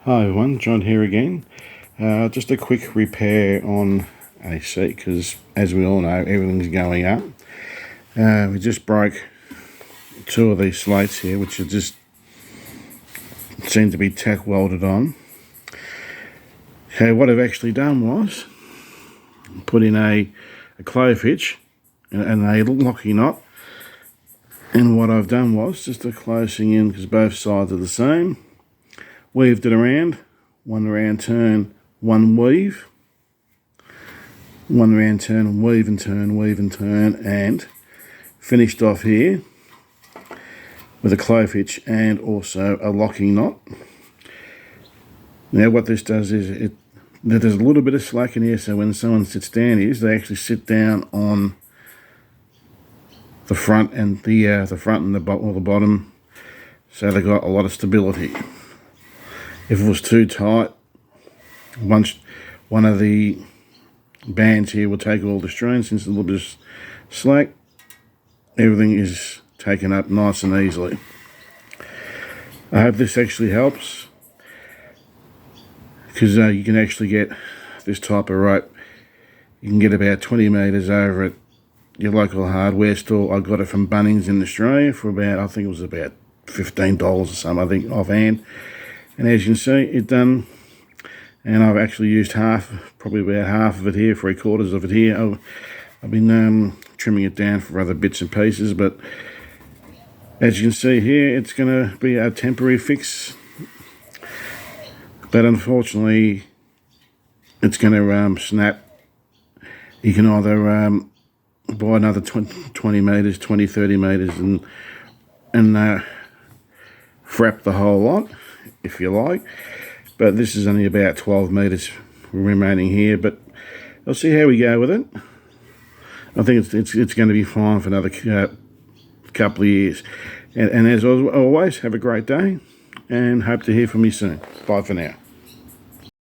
Hi everyone, John here again. Just a quick repair on a seat because, as we all know, everything's going up. We just broke two of these slates here, which are just seem to be tack welded on. Okay, what I've actually done was put in a clove hitch and a locking knot. And what I've done was just a closing in because both sides are the same. Weaved it around, one round turn, one weave, one round turn, weave and turn, weave and turn, and finished off here with a clove hitch and also a locking knot. Now what this does is there's a little bit of slack in here, so when someone sits down here, they actually sit down on the front and the bottom, so they got a lot of stability. If it was too tight, one of the bands here will take all the strain. Since it's a little bit of slack, everything is taken up nice and easily. I hope this actually helps, because you can actually get this type of rope. You can get about 20 metres over at your local hardware store. I got it from Bunnings in Australia for about, I think it was about $15 or something, I think, offhand. And as you can see, it's done, and I've actually used probably about half of it here, 3/4 of it here. I've been trimming it down for other bits and pieces, but as you can see here, it's going to be a temporary fix. But unfortunately, it's going to snap. You can either buy another 20 metres, 20, 30 metres, and frap the whole lot, if you like. But this is only about 12 metres remaining here, but I'll see how we go with it. I think it's going to be fine for another couple of years. And as always, have a great day and hope to hear from you soon. Bye for now.